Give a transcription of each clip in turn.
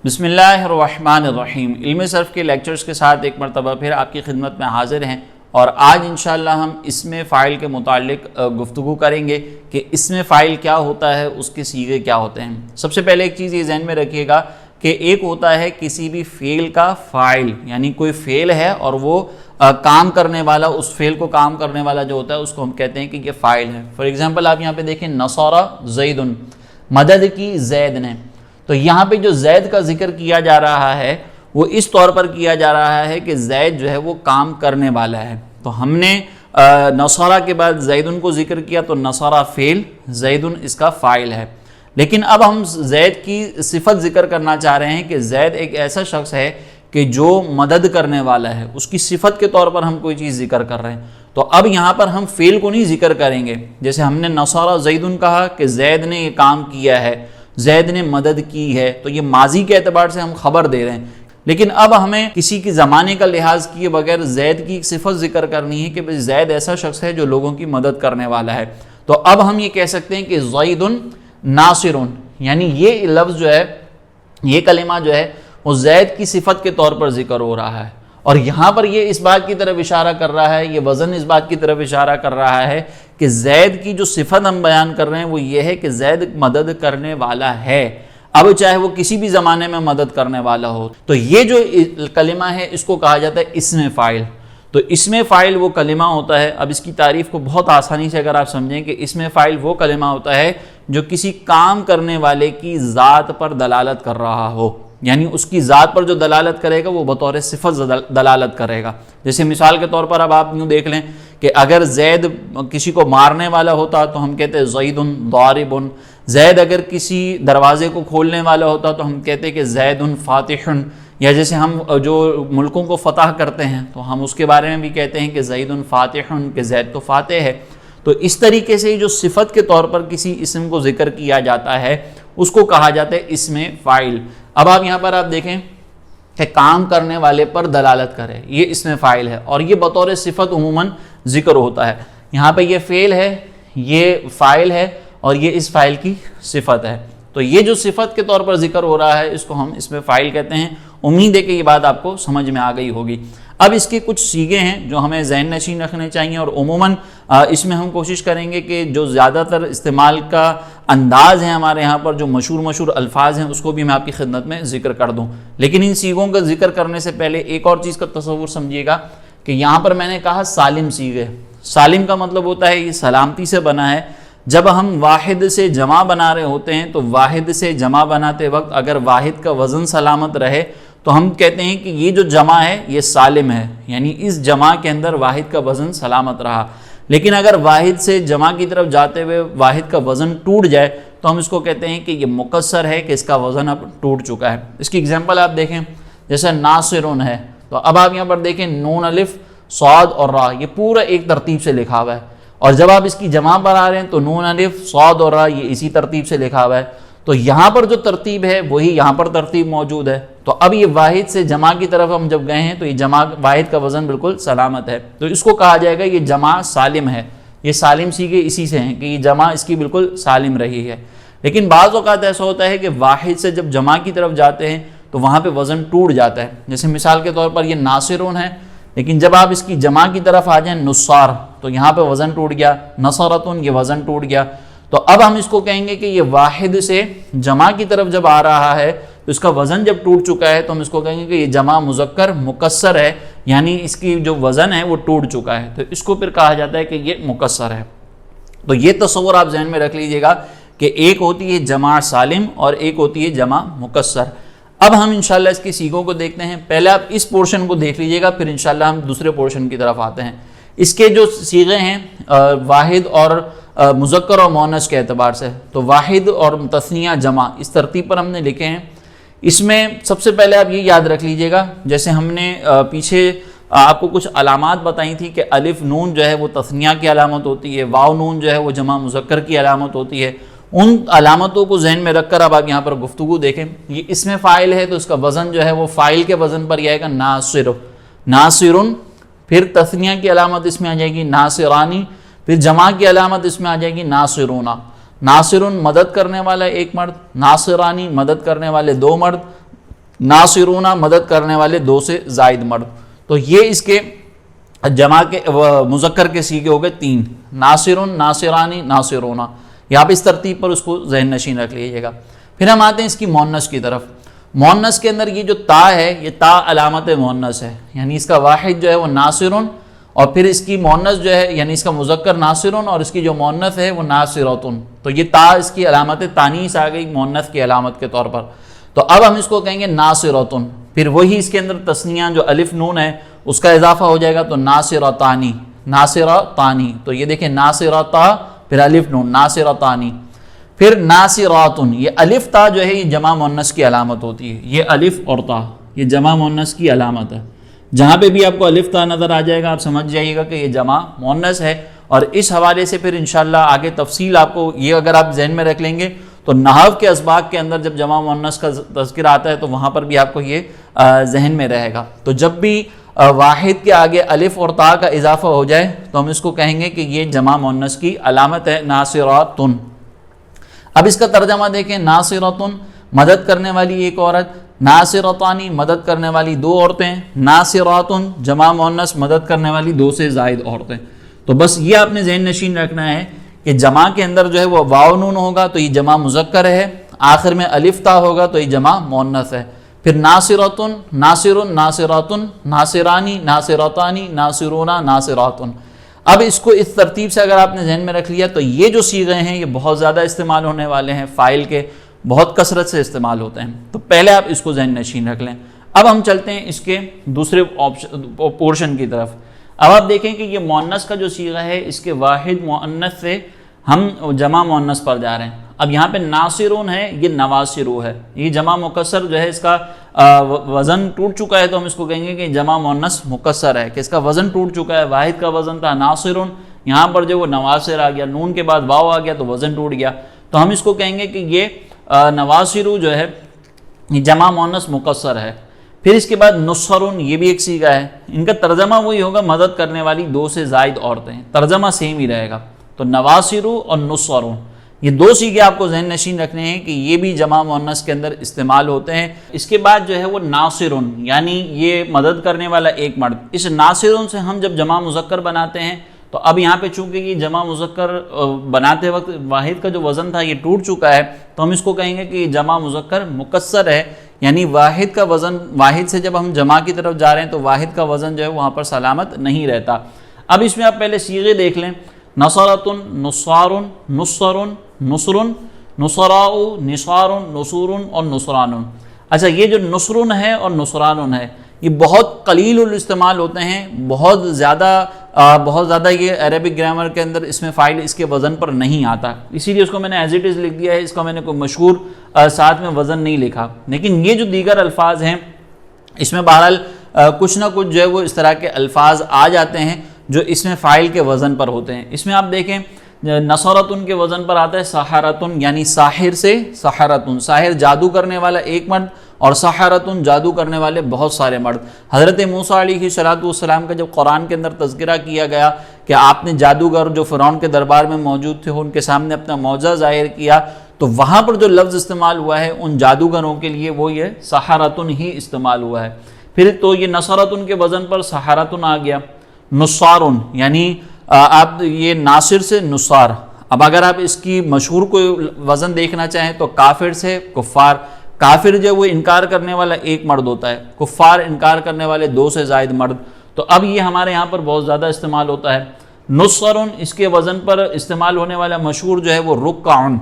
بسم اللہ الرحمن الرحیم۔ علم صرف کے لیکچرز کے ساتھ ایک مرتبہ پھر آپ کی خدمت میں حاضر ہیں، اور آج انشاءاللہ ہم اسم فاعل کے متعلق گفتگو کریں گے کہ اسم فاعل کیا ہوتا ہے، اس کے صیغے کیا ہوتے ہیں۔ سب سے پہلے ایک چیز یہ ذہن میں رکھیے گا کہ ایک ہوتا ہے کسی بھی فعل کا فاعل، یعنی کوئی فعل ہے اور وہ کام کرنے والا، اس فعل کو کام کرنے والا جو ہوتا ہے اس کو ہم کہتے ہیں کہ یہ فاعل ہے۔ فار ایگزامپل آپ یہاں پہ دیکھیں، نصر زید، مدد کی زید نے، تو یہاں پہ جو زید کا ذکر کیا جا رہا ہے وہ اس طور پر کیا جا رہا ہے کہ زید جو ہے وہ کام کرنے والا ہے۔ تو ہم نے نصرہ کے بعد زیدن کو ذکر کیا، تو نصرہ فعل، زیدن اس کا فاعل ہے۔ لیکن اب ہم زید کی صفت ذکر کرنا چاہ رہے ہیں کہ زید ایک ایسا شخص ہے کہ جو مدد کرنے والا ہے، اس کی صفت کے طور پر ہم کوئی چیز ذکر کر رہے ہیں۔ تو اب یہاں پر ہم فعل کو نہیں ذکر کریں گے، جیسے ہم نے نصرہ زیدن کہا کہ زید نے یہ کام کیا ہے، زید نے مدد کی ہے، تو یہ ماضی کے اعتبار سے ہم خبر دے رہے ہیں۔ لیکن اب ہمیں کسی کی زمانے کا لحاظ کیے بغیر زید کی صفت ذکر کرنی ہے کہ زید ایسا شخص ہے جو لوگوں کی مدد کرنے والا ہے۔ تو اب ہم یہ کہہ سکتے ہیں کہ زید ناصر، یعنی یہ لفظ جو ہے، یہ کلمہ جو ہے وہ زید کی صفت کے طور پر ذکر ہو رہا ہے، اور یہاں پر یہ اس بات کی طرف اشارہ کر رہا ہے، یہ وزن اس بات کی طرف اشارہ کر رہا ہے کہ زید کی جو صفت ہم بیان کر رہے ہیں وہ یہ ہے کہ زید مدد کرنے والا ہے، اب چاہے وہ کسی بھی زمانے میں مدد کرنے والا ہو۔ تو یہ جو کلمہ ہے اس کو کہا جاتا ہے اسم فاعل۔ تو اسم فاعل وہ کلمہ ہوتا ہے، اب اس کی تعریف کو بہت آسانی سے اگر آپ سمجھیں کہ اسم فاعل وہ کلمہ ہوتا ہے جو کسی کام کرنے والے کی ذات پر دلالت کر رہا ہو، یعنی اس کی ذات پر جو دلالت کرے گا وہ بطور صفت دلالت کرے گا۔ جیسے مثال کے طور پر اب آپ یوں دیکھ لیں کہ اگر زید کسی کو مارنے والا ہوتا تو ہم کہتے زید ضارب، زید اگر کسی دروازے کو کھولنے والا ہوتا تو ہم کہتے کہ زید فاتح، یا جیسے ہم جو ملکوں کو فتح کرتے ہیں تو ہم اس کے بارے میں بھی کہتے ہیں کہ زید فاتح، کہ زید تو فاتح ہے۔ تو اس طریقے سے جو صفت کے طور پر کسی اسم کو ذکر کیا جاتا ہے اس کو کہا جاتا ہے اسم فاعل۔ اب آپ یہاں پر آپ دیکھیں کہ کام کرنے والے پر دلالت کرے، یہ اسم فاعل ہے، اور یہ بطور صفت عموماً ذکر ہوتا ہے۔ یہاں پہ یہ فعل ہے، یہ فاعل ہے، اور یہ اس فاعل کی صفت ہے۔ تو یہ جو صفت کے طور پر ذکر ہو رہا ہے اس کو ہم اسم فاعل کہتے ہیں۔ امید ہے کہ یہ بات آپ کو سمجھ میں آ گئی ہوگی۔ اب اس کے کچھ صیغے ہیں جو ہمیں ذہن نشین رکھنے چاہیے، اور عموماً اس میں ہم کوشش کریں گے کہ جو زیادہ تر استعمال کا انداز ہے ہمارے یہاں پر، جو مشہور الفاظ ہیں، اس کو بھی میں آپ کی خدمت میں ذکر کر دوں۔ لیکن ان صیغوں کا ذکر کرنے سے پہلے ایک اور چیز کا تصور سمجھیے گا کہ یہاں پر میں نے کہا سالم صیغے۔ سالم کا مطلب ہوتا ہے یہ سلامتی سے بنا ہے۔ جب ہم واحد سے جمع بنا رہے ہوتے ہیں تو واحد سے جمع بناتے وقت اگر واحد کا وزن سلامت رہے تو ہم کہتے ہیں کہ یہ جو جمع ہے یہ سالم ہے، یعنی اس جمع کے اندر واحد کا وزن سلامت رہا۔ لیکن اگر واحد سے جمع کی طرف جاتے ہوئے واحد کا وزن ٹوٹ جائے تو ہم اس کو کہتے ہیں کہ یہ مکسر ہے، کہ اس کا وزن اب ٹوٹ چکا ہے۔ اس کی اگزامپل آپ دیکھیں، جیسے ناصرون ہے، تو اب آپ یہاں پر دیکھیں نون الف صاد اور را، یہ پورا ایک ترتیب سے لکھا ہوا ہے، اور جب آپ اس کی جمع پر آ رہے ہیں تو نون الف صاد اور را یہ اسی ترتیب سے لکھا ہوا ہے۔ تو یہاں پر جو ترتیب ہے وہی یہاں پر ترتیب موجود ہے۔ تو اب یہ واحد سے جمع کی طرف ہم جب گئے ہیں تو یہ جمع واحد کا وزن بالکل سلامت ہے، تو اس کو کہا جائے گا یہ جمع سالم ہے۔ یہ سالم صیغے اسی سے ہیں کہ یہ جمع اس کی بالکل سالم رہی ہے۔ لیکن بعض اوقات ایسا ہوتا ہے کہ واحد سے جب جمع کی طرف جاتے ہیں تو وہاں پہ وزن ٹوٹ جاتا ہے۔ جیسے مثال کے طور پر یہ ناصرون ہے، لیکن جب آپ اس کی جمع کی طرف آ جائیں نصار، تو یہاں پہ وزن ٹوٹ گیا، نصرتن یہ وزن ٹوٹ گیا۔ تو اب ہم اس کو کہیں گے کہ یہ واحد سے جمع کی طرف جب آ رہا ہے تو اس کا وزن جب ٹوٹ چکا ہے تو ہم اس کو کہیں گے کہ یہ جمع مذکر مکسر ہے، یعنی اس کی جو وزن ہے وہ ٹوٹ چکا ہے، تو اس کو پھر کہا جاتا ہے کہ یہ مکسر ہے۔ تو یہ تصور آپ ذہن میں رکھ لیجئے گا کہ ایک ہوتی ہے جمع سالم اور ایک ہوتی ہے جمع مکسر۔ اب ہم انشاءاللہ اس کی صیغوں کو دیکھتے ہیں۔ پہلے آپ اس پورشن کو دیکھ لیجئے گا، پھر انشاءاللہ ہم دوسرے پورشن کی طرف آتے ہیں۔ اس کے جو صیغے ہیں واحد اور مذکر اور مؤنث کے اعتبار سے، تو واحد اور تثنیہ جمع اس ترتیب پر ہم نے لکھے ہیں۔ اس میں سب سے پہلے آپ یہ یاد رکھ لیجئے گا، جیسے ہم نے پیچھے آپ کو کچھ علامات بتائی تھی کہ الف نون جو ہے وہ تثنیہ کی علامت ہوتی ہے، واو نون جو ہے وہ جمع مذکر کی علامت ہوتی ہے۔ ان علامتوں کو ذہن میں رکھ کر اب آپ یہاں پر گفتگو دیکھیں۔ یہ اسم فاعل ہے تو اس کا وزن جو ہے وہ فاعل کے وزن پر یہ آئے گا ناصر، ناصرن، پھر تثنیہ کی علامت اس میں آ جائے گی ناصرانی، پھر جمع کی علامت اس میں آ جائے گی ناصرون۔ ناصرن مدد کرنے والا ایک مرد، ناصرانی مدد کرنے والے دو مرد، ناصرون مدد کرنے والے 2 سے زائد مرد. تو یہ اس کے جمع کے مذکر کے سیغے ہو گئے 3، ناصرون، ناصرانی، ناصرون. یہاں پہ اس ترتیب پر اس کو ذہن نشین رکھ لیجیے گا. پھر ہم آتے ہیں اس کی مؤنث کی طرف. مؤنث کے اندر یہ جو تا ہے، یہ تا علامت مؤنث ہے، یعنی اس کا واحد جو ہے وہ ناصرون، اور پھر اس کی مؤنث جو ہے یعنی اس کا مذکر ناصرون اور اس کی جو مؤنث ہے وہ ناصراتن. تو یہ تا اس کی علامت تانیث آ گئی مؤنث کی علامت کے طور پر. تو اب ہم اس کو کہیں گے ناصراتن. پھر وہی اس کے اندر تثنیہ جو الف نون ہے اس کا اضافہ ہو جائے گا تو ناصرتانی، ناصرتانی. تو یہ دیکھیں ناصرتا پھر الف نون ناصرتانی. پھر ناصراتن، یہ الف تا جو ہے یہ جمع مؤنث کی علامت ہوتی ہے. یہ الف اور تا یہ جمع مؤنث کی علامت ہے. جہاں پہ بھی آپ کو الف تا نظر آ جائے گا آپ سمجھ جائیے گا کہ یہ جمع مؤنث ہے. اور اس حوالے سے پھر انشاءاللہ آگے تفصیل آپ کو یہ اگر آپ ذہن میں رکھ لیں گے تو نحو کے اسباق کے اندر جب جمع مؤنث کا تذکرہ آتا ہے تو وہاں پر بھی آپ کو یہ ذہن میں رہے گا. تو جب بھی واحد کے آگے الف اور تا کا اضافہ ہو جائے تو ہم اس کو کہیں گے کہ یہ جمع مؤنث کی علامت ہے ناصراتن. اب اس کا ترجمہ دیکھیں، ناصراتن مدد کرنے والی ایک عورت، ناصرتانی مدد کرنے والی 2 عورتیں، ناصراتن جمع مؤنث مدد کرنے والی 2 سے زائد عورتیں. تو بس یہ آپ نے ذہن نشین رکھنا ہے کہ جمع کے اندر جو ہے وہ واو نون ہوگا تو یہ جمع مذکر ہے، آخر میں الف تا ہوگا تو یہ جمع مؤنث ہے. پھر ناصرتن، ناصرن، ناصراتن، ناصرانی، ناصرتانی، ناصرونا، ناصراتن. اب اس کو اس ترتیب سے اگر آپ نے ذہن میں رکھ لیا تو یہ جو صیغے ہیں یہ بہت زیادہ استعمال ہونے والے ہیں، فاعل کے بہت کثرت سے استعمال ہوتے ہیں. تو پہلے آپ اس کو ذہن نشین رکھ لیں. اب ہم چلتے ہیں اس کے دوسرے پورشن کی طرف. اب آپ دیکھیں کہ یہ مؤنث کا جو صیغہ ہے اس کے واحد مؤنث سے ہم جمع مؤنث پر جا رہے ہیں. اب یہاں پہ ناصرون ہے، یہ نواصرو ہے. یہ جمع مکسر جو ہے اس کا وزن ٹوٹ چکا ہے تو ہم اس کو کہیں گے کہ جمع مؤنث مکسر ہے، کہ اس کا وزن ٹوٹ چکا ہے. واحد کا وزن تھا ناصرون، یہاں پر جو وہ نواصر آ گیا، نون کے بعد واو آ گیا تو وزن ٹوٹ گیا. تو ہم اس کو کہیں گے کہ یہ نواصرو جو ہے یہ جمع مؤنث مکسر ہے. پھر اس کے بعد نصرون، یہ بھی ایک صیغہ ہے. ان کا ترجمہ وہی ہوگا مدد کرنے والی 2 سے زائد عورتیں، ترجمہ سیم ہی رہے گا. تو نواصرو اور نصرون یہ 2 صیغے آپ کو ذہن نشین رکھنے ہیں کہ یہ بھی جمع مؤنث کے اندر استعمال ہوتے ہیں. اس کے بعد جو ہے وہ ناصرون، یعنی یہ مدد کرنے والا ایک مرد. اس ناصرون سے ہم جب جمع مذکر بناتے ہیں تو اب یہاں پہ چونکہ یہ جمع مذکر بناتے وقت واحد کا جو وزن تھا یہ ٹوٹ چکا ہے تو ہم اس کو کہیں گے کہ یہ جمع مذکر مکسر ہے، یعنی واحد کا وزن، واحد سے جب ہم جمع کی طرف جا رہے ہیں تو واحد کا وزن جو ہے وہاں پر سلامت نہیں رہتا. اب اس میں آپ پہلے صیغے دیکھ لیں، نصرتن، نصارن، نصرن، نصرن، نصراء، نصارن، نصورن اور نصرانن. اچھا یہ جو نصرن ہے اور نصرانن ہے یہ بہت قلیل الاستعمال ہوتے ہیں، بہت زیادہ یہ عربک گرامر کے اندر اس میں فاعل اس کے وزن پر نہیں آتا، اسی لیے اس کو میں نے ایز اٹ از لکھ دیا ہے. اس کا میں نے کوئی مشہور ساتھ میں وزن نہیں لکھا. لیکن یہ جو دیگر الفاظ ہیں اس میں بہرحال کچھ نہ کچھ جو ہے وہ اس طرح کے الفاظ آ جاتے ہیں جو اس میں فاعل کے وزن پر ہوتے ہیں. اس میں آپ دیکھیں نصرتن کے وزن پر آتا ہے سحرتن، یعنی ساحر سے سحرتن، ساحر جادو کرنے والا ایک مرد، اور سحرتن جادو کرنے والے بہت سارے مرد. حضرت موسیٰ علیہ السلام کا جب قرآن کے اندر تذکرہ کیا گیا کہ آپ نے جادوگر جو فرعون کے دربار میں موجود تھے ان کے سامنے اپنا معجزہ ظاہر کیا تو وہاں پر جو لفظ استعمال ہوا ہے ان جادوگروں کے لیے وہ یہ سحرتن ہی استعمال ہوا ہے. پھر تو یہ نصرتن کے وزن پر سحرتن آ گیا. نصارن یعنی آپ یہ ناصر سے نصار. اب اگر آپ اس کی مشہور کوئی وزن دیکھنا چاہیں تو کافر سے کفار. کافر جو وہ انکار کرنے والا ایک مرد ہوتا ہے، کفار انکار کرنے والے 2 سے زائد مرد. تو اب یہ ہمارے یہاں پر بہت زیادہ استعمال ہوتا ہے. نصرن اس کے وزن پر استعمال ہونے والا مشہور جو ہے وہ رکعن.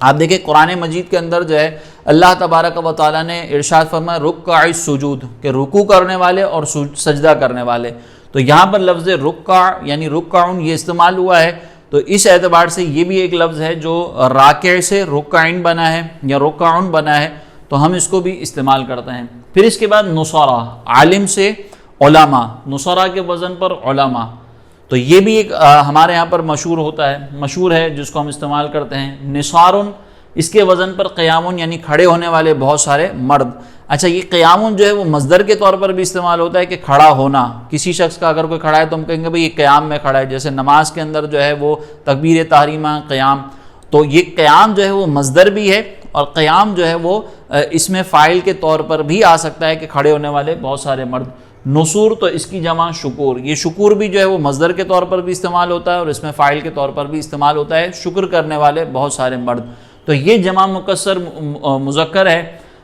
آپ دیکھیں قرآن مجید کے اندر جو ہے اللہ تبارک و تعالیٰ نے ارشاد فرمایا رکع السجود، کہ رکوع کرنے والے اور سجدہ کرنے والے. تو یہاں پر لفظ رکع یعنی رکعن یہ استعمال ہوا ہے. تو اس اعتبار سے یہ بھی ایک لفظ ہے جو راکع سے رکعن بنا ہے یا رکعن بنا ہے تو ہم اس کو بھی استعمال کرتے ہیں. پھر اس کے بعد نصرہ، عالم سے علماء، نصرہ کے وزن پر علماء. تو یہ بھی ایک ہمارے یہاں پر مشہور ہے جس کو ہم استعمال کرتے ہیں. نصارن اس کے وزن پر قیامن یعنی کھڑے ہونے والے بہت سارے مرد. اچھا یہ قیامن جو ہے وہ مصدر کے طور پر بھی استعمال ہوتا ہے کہ کھڑا ہونا. کسی شخص کا اگر کوئی کھڑا ہے تو ہم کہیں گے بھئی یہ قیام میں کھڑا ہے. جیسے نماز کے اندر جو ہے وہ تکبیر تحریمہ قیام، تو یہ قیام جو ہے وہ مصدر بھی ہے اور قیام جو ہے وہ اسم فاعل کے طور پر بھی آ سکتا ہے کہ کھڑے ہونے والے بہت سارے مرد. نصور تو اس کی جمع شکور. یہ شکور بھی جو ہے وہ مصدر کے طور پر بھی استعمال ہوتا ہے اور اسم فاعل کے طور پر بھی استعمال ہوتا ہے, شکر کرنے والے بہت سارے مرد. تو یہ جمع مکسر مذکر ہے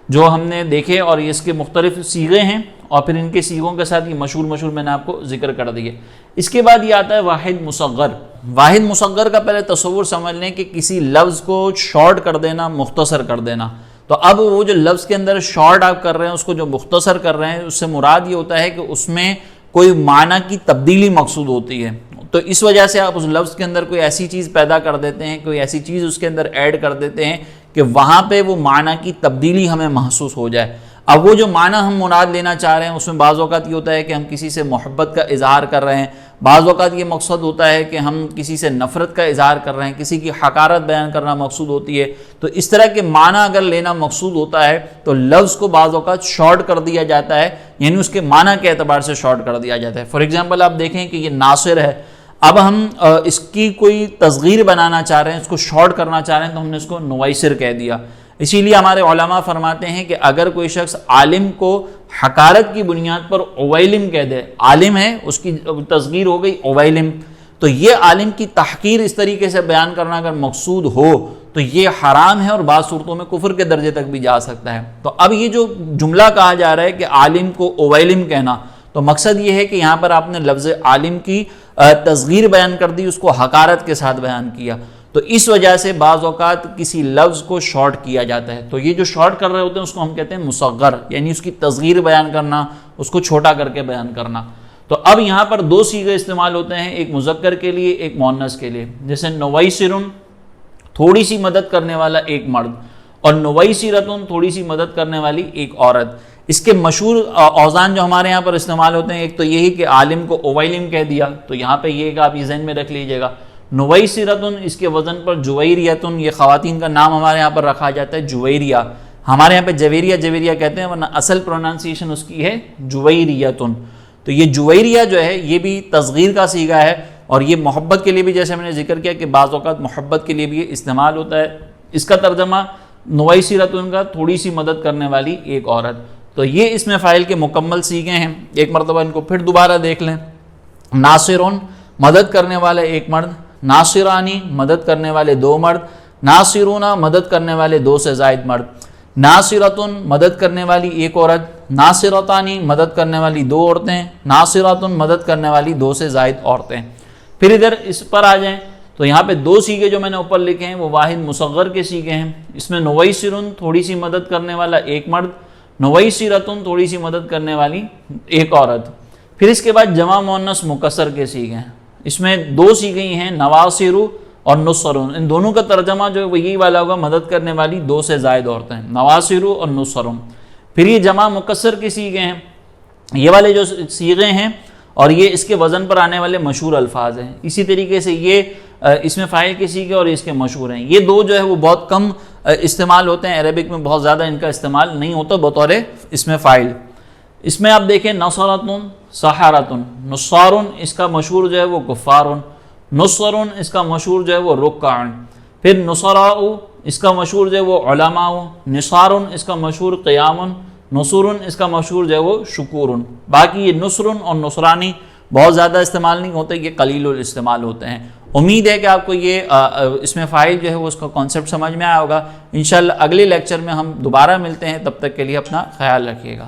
جو ہم نے دیکھے, اور اس کے مختلف صیغے ہیں اور پھر ان کے صیغوں کے ساتھ یہ مشہور میں نے آپ کو ذکر کر دیے. اس کے بعد یہ آتا ہے واحد مصغر. واحد مصغر کا پہلے تصور سمجھ لیں کہ کسی لفظ کو شارٹ کر دینا, مختصر کر دینا. تو اب وہ جو لفظ کے اندر شارٹ آپ کر رہے ہیں, اس کو جو مختصر کر رہے ہیں, اس سے مراد یہ ہوتا ہے کہ اس میں کوئی معنی کی تبدیلی مقصود ہوتی ہے. تو اس وجہ سے آپ اس لفظ کے اندر کوئی ایسی چیز پیدا کر دیتے ہیں, کوئی ایسی چیز اس کے اندر ایڈ کر دیتے ہیں کہ وہاں پہ وہ معنی کی تبدیلی ہمیں محسوس ہو جائے. اب وہ جو معنی ہم مراد لینا چاہ رہے ہیں اس میں بعض اوقات یہ ہوتا ہے کہ ہم کسی سے محبت کا اظہار کر رہے ہیں, بعض اوقات یہ مقصد ہوتا ہے کہ ہم کسی سے نفرت کا اظہار کر رہے ہیں, کسی کی حقارت بیان کرنا مقصود ہوتی ہے. تو اس طرح کے معنی اگر لینا مقصود ہوتا ہے تو لفظ کو بعض اوقات شارٹ کر دیا جاتا ہے, یعنی اس کے معنی کے اعتبار سے شارٹ کر دیا جاتا ہے. فار ایگزامپل آپ دیکھیں کہ یہ ناصر ہے, اب ہم اس کی کوئی تصغیر بنانا چاہ رہے ہیں, اس کو شارٹ کرنا چاہ رہے ہیں, تو ہم نے اس کو نویسر کہہ دیا. اسی لیے ہمارے علماء فرماتے ہیں کہ اگر کوئی شخص عالم کو حقارت کی بنیاد پر اویلم کہہ دے, عالم ہے اس کی تصغیر ہو گئی اویلم, تو یہ عالم کی تحقیر اس طریقے سے بیان کرنا اگر مقصود ہو تو یہ حرام ہے اور بعض صورتوں میں کفر کے درجے تک بھی جا سکتا ہے. تو اب یہ جو جملہ کہا جا رہا ہے کہ عالم کو اویلم کہنا, تو مقصد یہ ہے کہ یہاں پر آپ نے لفظ عالم کی تصغیر بیان کر دی, اس کو حقارت کے ساتھ بیان کیا. تو اس وجہ سے بعض اوقات کسی لفظ کو شارٹ کیا جاتا ہے. تو یہ جو شارٹ کر رہے ہوتے ہیں اس کو ہم کہتے ہیں مصغر, یعنی اس کی تصغیر بیان کرنا, اس کو چھوٹا کر کے بیان کرنا. تو اب یہاں پر دو صیغے استعمال ہوتے ہیں, ایک مذکر کے لیے ایک مؤنث کے لیے. جیسے نویسرن تھوڑی سی مدد کرنے والا ایک مرد, اور نویسرتن تھوڑی سی مدد کرنے والی ایک عورت. اس کے مشہور اوزان جو ہمارے یہاں پر استعمال ہوتے ہیں, ایک تو یہی کہ عالم کو اویلم کہہ دیا, تو یہاں پہ یہ کہ آپ یہ ذہن میں رکھ لیجئے گا. نویسرتن اس کے وزن پر جویریتن, یہ خواتین کا نام ہمارے یہاں پر رکھا جاتا ہے جویریہ, ہمارے یہاں پہ جویریہ کہتے ہیں, ورنہ اصل پروننسیشن اس کی ہے جویریتن. تو یہ جویریہ جو ہے یہ بھی تصغیر کا صیغہ ہے, اور یہ محبت کے لیے بھی, جیسے میں نے ذکر کیا کہ بعض اوقات محبت کے لیے بھی یہ استعمال ہوتا ہے. اس کا ترجمہ نویسرتن کا تھوڑی سی مدد کرنے والی ایک عورت. تو یہ اس میں فاعل کے مکمل صیغے ہیں. ایک مرتبہ ان کو پھر دوبارہ دیکھ لیں. ناصرون مدد کرنے والا ایک مرد, ناصرانی مدد کرنے والے دو مرد, ناصرون مدد کرنے والے دو سے زائد مرد, ناصرتن مدد کرنے والی ایک عورت, ناصرتانی مدد کرنے والی دو عورتیں, ناصرتن مدد کرنے والی دو سے زائد عورتیں. پھر ادھر اس پر آ جائیں تو یہاں پہ دو صیغے جو میں نے اوپر لکھے ہیں وہ واحد مصغر کے صیغے ہیں. اس میں نویسرن تھوڑی سی مدد کرنے والا ایک مرد, نویسرتن تھوڑی سی مدد کرنے والی ایک عورت. پھر اس کے بعد جمع مؤنث مکسر کے صیغے ہیں. اس میں دو صیغے ہیں, نواسرو اور نصرون. ان دونوں کا ترجمہ جو ہے وہ یہی والا ہوگا, مدد کرنے والی دو سے زائد عورتیں, نواسرو اور نصرون. پھر یہ جمع مکسر کے صیغے ہیں. یہ والے جو صیغے ہیں اور یہ اس کے وزن پر آنے والے مشہور الفاظ ہیں. اسی طریقے سے یہ اس میں فاعل کے صیغے اور اس کے مشہور ہیں. یہ دو جو ہے وہ بہت کم استعمال ہوتے ہیں, عربک میں بہت زیادہ ان کا استعمال نہیں ہوتا بطور اس میں فاعل. اس میں آپ دیکھیں نصرتن, سحرتن, نصارن اس کا مشہور جو ہے وہ کفارن, نصرن اس کا مشہور جو ہے وہ رکعن. پھر نصراء اس کا مشہور جو ہے وہ علماء, نصارن اس کا مشہور قیامن, نصرن اس کا مشہور جو ہے وہ شکورن. باقی یہ نصرن اور نصرانی بہت زیادہ استعمال نہیں ہوتے, یہ قلیل الاستعمال ہوتے ہیں. امید ہے کہ آپ کو یہ اس میں فاعل جو ہے وہ اس کا کانسیپٹ سمجھ میں آیا ہوگا. انشاءاللہ اگلے لیکچر میں ہم دوبارہ ملتے ہیں, تب تک کے لیے اپنا خیال رکھیے گا.